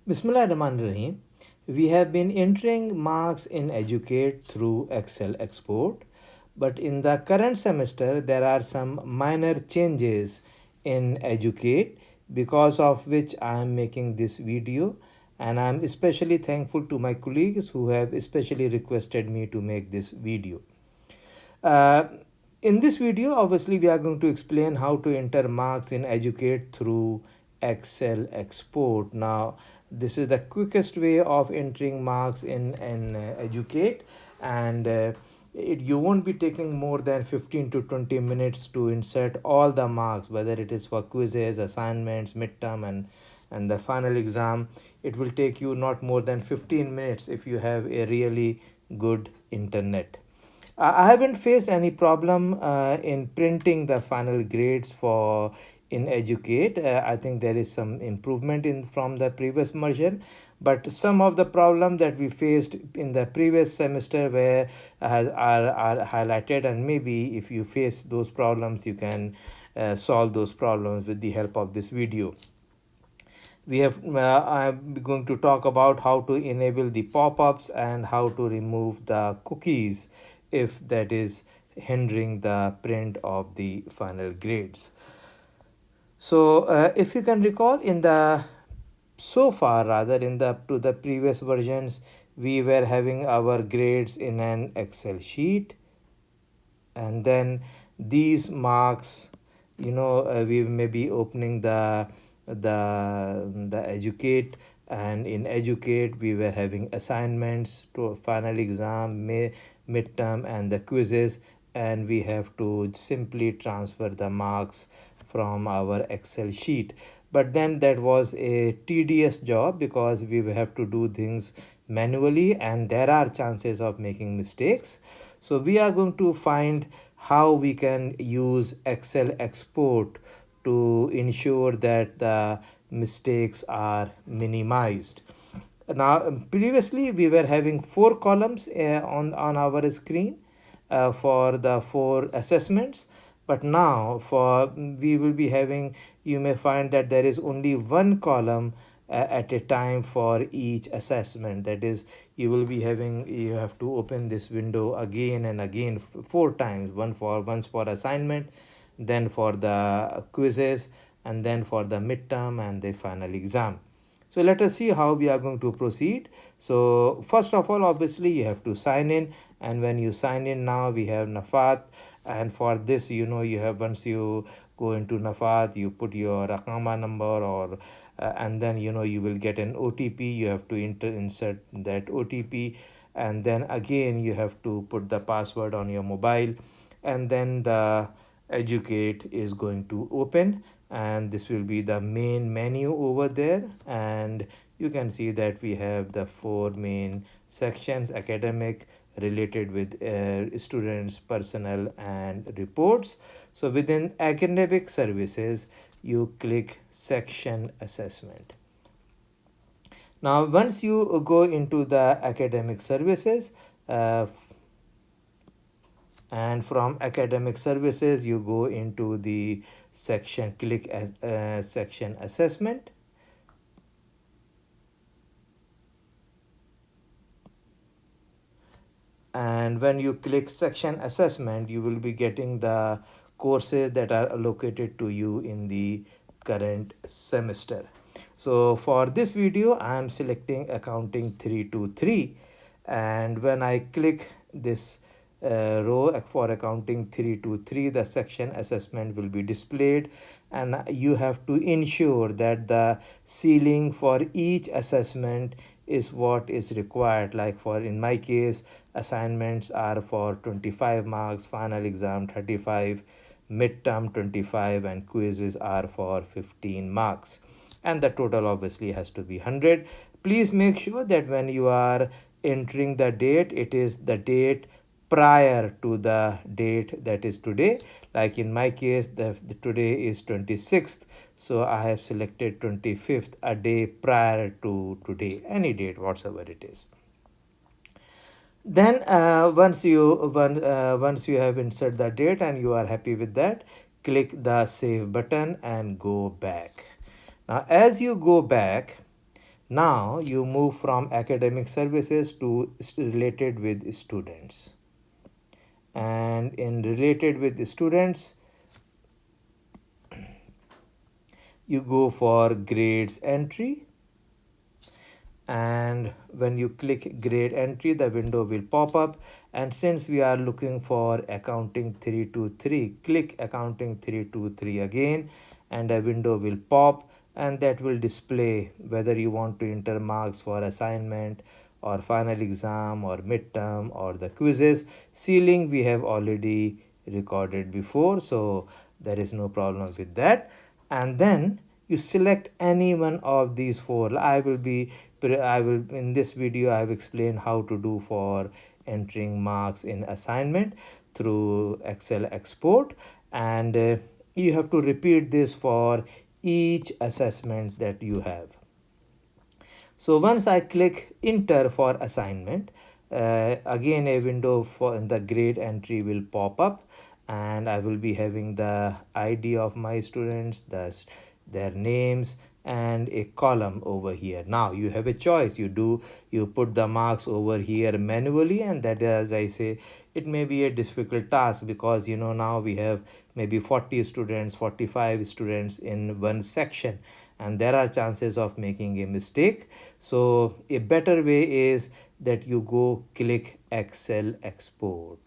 Bismillahirrahmanirrahim. We have been entering marks in Educate through Excel export, but in the current semester there are some minor changes in Educate, because of which I am making this video, and I am especially thankful to my colleagues who have especially requested me to make this video. Uh, in this video, obviously, we are going to explain how to enter marks in Educate through Excel export. Now, this is the quickest way of entering marks in Educate, and you won't be taking more than 15 to 20 minutes to insert all the marks, whether it is for quizzes, assignments, midterm, and the final exam. It will take you not more than 15 minutes if you have a really good internet. I haven't faced any problem in printing the final grades for in Educate. I think there is some improvement in from the previous version, but some of the problem that we faced in the previous semester where are highlighted, and maybe if you face those problems, you can solve those problems with the help of this video. I'm going to talk about how to enable the pop-ups and how to remove the cookies if that is hindering the print of the final grades. So if you can recall, in the so far rather in the up to the previous versions, we were having our grades in an Excel sheet, and then these marks, we may be opening the Educate, and in Educate we were having assignments to final exam, midterm, and the quizzes, and we have to simply transfer the marks from our Excel sheet. But then that was a tedious job because we have to do things manually, and there are chances of making mistakes. So we are going to find how we can use Excel export to ensure that the mistakes are minimized. Now, previously we were having four columns on our screen for the four assessments, but now for we will be having, you may find that there is only one column at a time for each assessment. That is, you have to open this window again and again four times, once for assignment, then for the quizzes, and then for the midterm and the final exam. So let us see how we are going to proceed. So first of all, obviously you have to sign in, and when you sign in, now we have Nafat, and for this, you have, once you go into Nafat, you put your Akama number, or and then you will get an OTP. You have to insert that OTP, and then again you have to put the password on your mobile, and then the Educate is going to open, and this will be the main menu over there, and you can see that we have the four main sections: academic, related with students, personnel, and reports. So within academic services, you click section assessment. Now once you go into the academic services, and from academic services you go into the section, click as section assessment, and when you click section assessment, you will be getting the courses that are allocated to you in the current semester. So for this video I am selecting accounting 323, and when I click this row for accounting 323, the section assessment will be displayed, and you have to ensure that the ceiling for each assessment is what is required. Like for, in my case, assignments are for 25 marks, final exam 35, midterm 25, and quizzes are for 15 marks, and the total obviously has to be 100. Please make sure that when you are entering the date, it is the date prior to the date that is today. Like in my case, the today is 26th, so I have selected 25th, a day prior to today, any date whatsoever it is. Then once you have inserted the date and you are happy with that, click the save button and go back. Now as you go back, Now you move from academic services to related with students. And in related with students, you go for grades entry, and when you click grade entry, the window will pop up. And since we are looking for accounting 323, click accounting 323 again, and a window will pop, and that will display whether you want to enter marks for assignment or final exam or midterm or the quizzes. Ceiling we have already recorded before, so there is no problem with that. And then you select any one of these four. I will in this video I have explained how to do for entering marks in assignment through Excel export, and you have to repeat this for each assessment that you have. So once I click enter for assignment, again a window for the grade entry will pop up, and I will be having the ID of my students, their names, and a column over here. Now you have a choice. You put the marks over here manually, and that, as I say, it may be a difficult task because now we have maybe 40 students, 45 students in one section, and there are chances of making a mistake. So a better way is that you go click Excel export.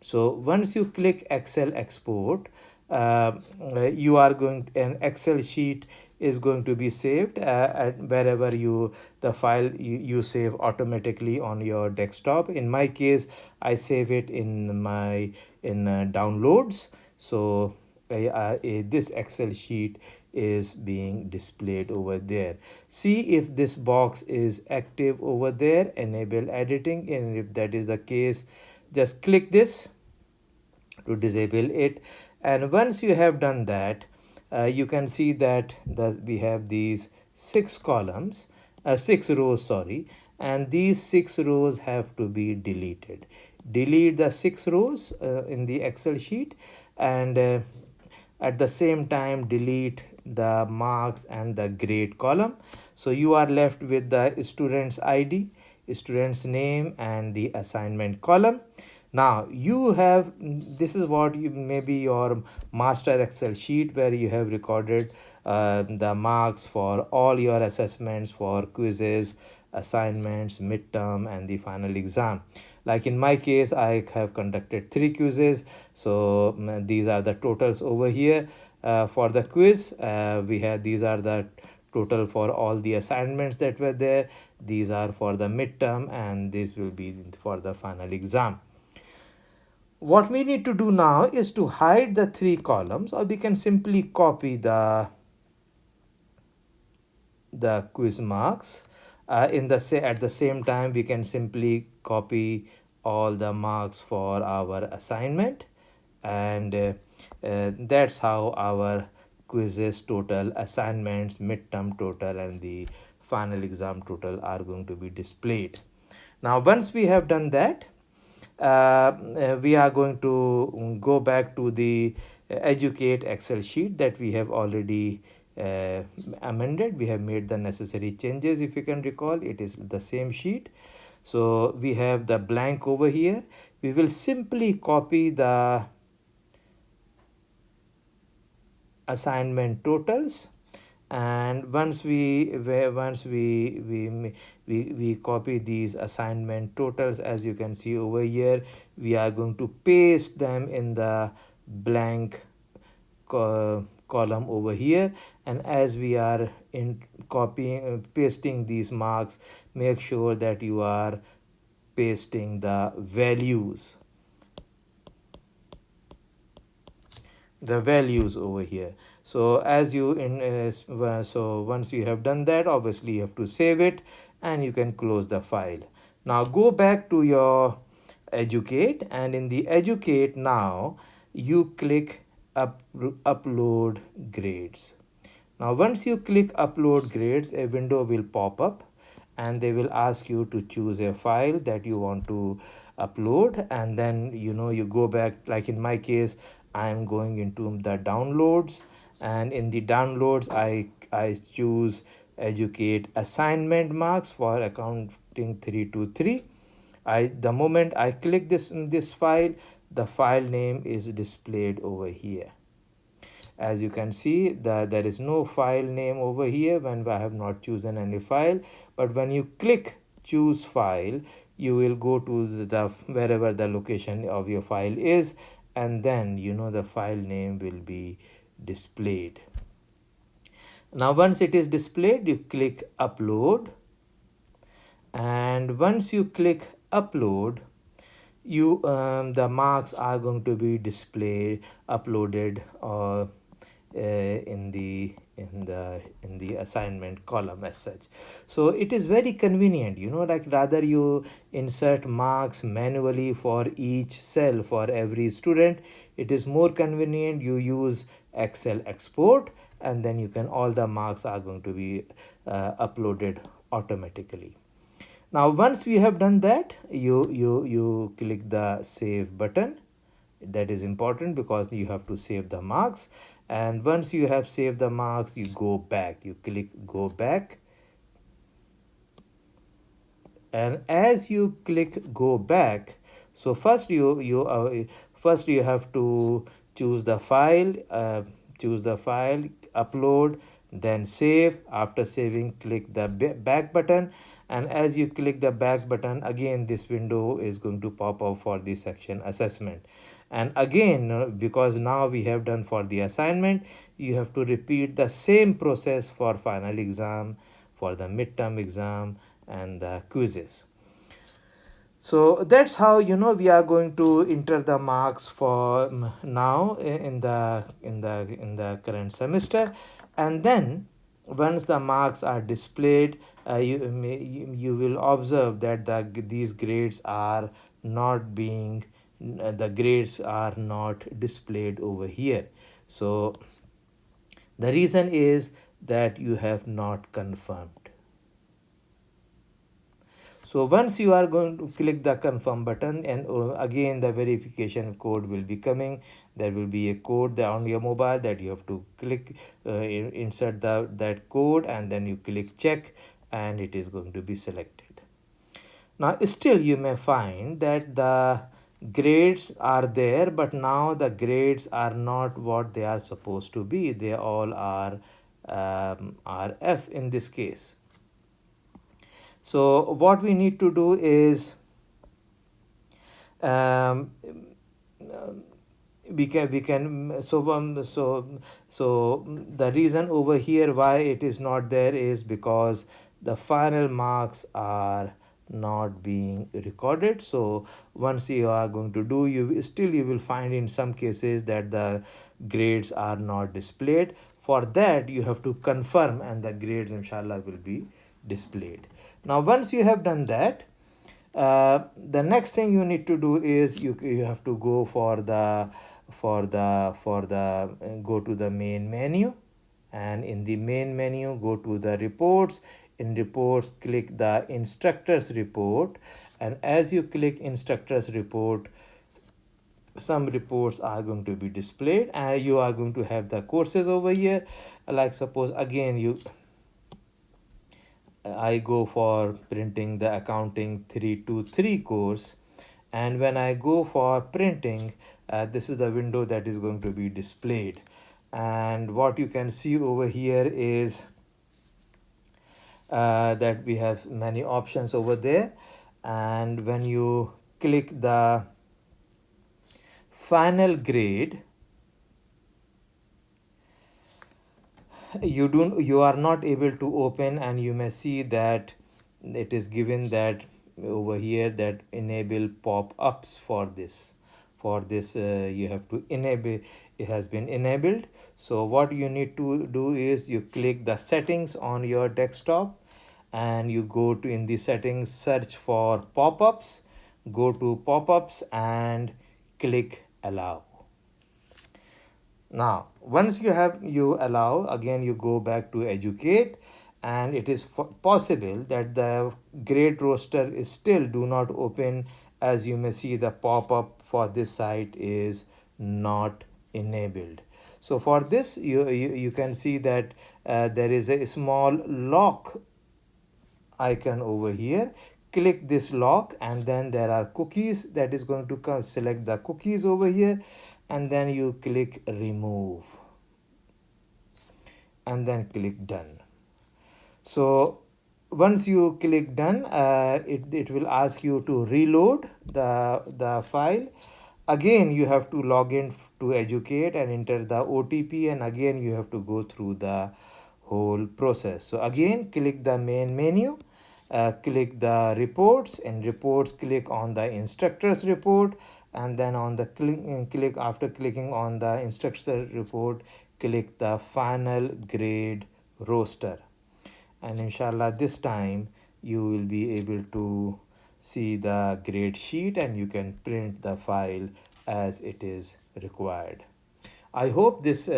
So once you click Excel export, you are going an Excel sheet is going to be saved at wherever the file you save automatically on your desktop. In my case, I save it in my downloads. So this Excel sheet is being displayed over there. See if this box is active over there, enable editing, and if that is the case, just click this to disable it. And once you have done that, you can see that we have these six rows, sorry, and these 6 rows have to be deleted. Delete the 6 rows in the Excel sheet, and at the same time delete the marks and the grade column. So you are left with the student's ID, student's name, and the assignment column. Now you have, this is what you maybe your master Excel sheet where you have recorded the marks for all your assessments for quizzes, assignments, midterm, and the final exam. Like in my case, I have conducted 3 quizzes, so these are the totals over here. For the quiz, we have, these are the total for all the assignments that were there. These are for the midterm, and this will be for the final exam. What we need to do now is to hide the 3 columns, or we can simply copy the quiz marks. At the same time, we can simply copy all the marks for our assignment, and that's how our quizzes total, assignments, midterm total, and the final exam total are going to be displayed. Now once we have done that, we are going to go back to the educate Excel sheet that we have already amended. We have made the necessary changes. If you can recall, it is the same sheet. So we have the blank over here. We will simply copy the assignment totals, and once we copy these assignment totals, as you can see over here, we are going to paste them in the blank column over here. And as we are in copying pasting these marks, make sure that you are pasting the values over here. So as you so once you have done that, obviously you have to save it, and you can close the file. Now go back to your educate, and in the educate, now you click upload grades. Now once you click upload grades, a window will pop up, and they will ask you to choose a file that you want to upload. And then you go back, like in my case, I am going into the downloads, and in the downloads I choose educate assignment marks for accounting 323. The moment I click this file, the file name is displayed over here. As you can see, there is no file name over here when I have not chosen any file, but when you click choose file, you will go to the wherever the location of your file is, and then the file name will be displayed. Now once it is displayed, you click upload, and once you click upload, the marks are going to be displayed, uploaded, in the assignment column as such. So it is very convenient, like rather you insert marks manually for each cell for every student. It is more convenient. You use Excel export, and then all the marks are going to be uploaded automatically. Now once we have done that, you click the save button. That is important because you have to save the marks, and once you have saved the marks, you go back, you click go back, and as you click go back, so first you have to choose the file, upload, then save. After saving, click the back button, and as you click the back button, again this window is going to pop up for the section assessment. And again, because now we have done for the assignment, you have to repeat the same process for final exam, for the midterm exam, and the quizzes. So that's how we are going to enter the marks for now in the current semester. And then once the marks are displayed, you will observe that these grades are not being the grades are not displayed over here. So the reason is that you have not confirmed. So once you are going to click the confirm button, and again the verification code will be coming. There will be a code there on your mobile that you have to click, insert that code, and then you click check, and it is going to be selected. Now still you may find that the grades are there, but now the grades are not what they are supposed to be. They all are F in this case. So what we need to do is um, we can so the reason over here why it is not there is because the final marks are not being recorded. So once you are going to do, you will find in some cases that the grades are not displayed. For that you have to confirm, and the grades inshallah will be displayed. Now once you have done that, the next thing you need to do is you have to go go to the main menu, and in the main menu go to the reports. In reports, click the instructors report, and as you click instructors report, some reports are going to be displayed, and you are going to have the courses over here. Like suppose again I go for printing the accounting 323 course, and when I go for printing, this is the window that is going to be displayed. And what you can see over here is that we have many options over there, and when you click the final grade, you are not able to open, and you may see that it is given that over here that enable pop-ups for this you have to enable. It has been enabled. So what you need to do is you click the settings on your desktop, and you go to in the settings, search for pop-ups, go to pop-ups and click allow. Now once you allow, again you go back to educate, and it is possible that the grade roster is still do not open. As you may see, the pop-up for this site is not enabled. So for this, you can see that there is a small lock icon over here. Click this lock, and then there are cookies that is going to come. Select the cookies over here, and then you click remove, and then click done. So once you click done, it will ask you to reload the file. Again, you have to log in to Educate and enter the OTP, and again you have to go through the whole process. So again, click the main menu, click the reports. In reports, click on the instructors report, and then on the click after clicking on the instructor report, click the final grade roster, and inshallah this time you will be able to see the grade sheet, and you can print the file as it is required. I hope this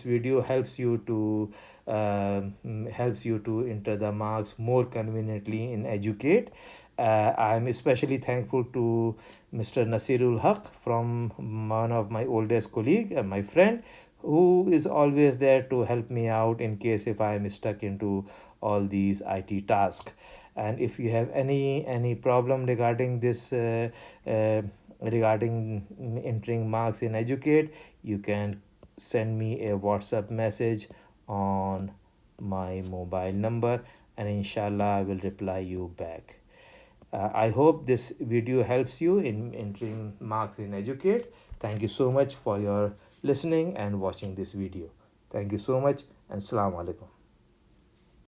video helps you to enter the marks more conveniently in Educate. I'm especially thankful to Mr. Nasirul Haq, from one of my oldest colleague and my friend, who is always there to help me out in case if I am stuck into all these IT tasks. And if you have any problem regarding this regarding entering marks in Educate, you can send me a WhatsApp message on my mobile number, and inshallah I will reply you back. I hope this video helps you in entering marks in Educate. Thank you so much for your listening and watching this video. Thank you so much, and Assalamu alaikum.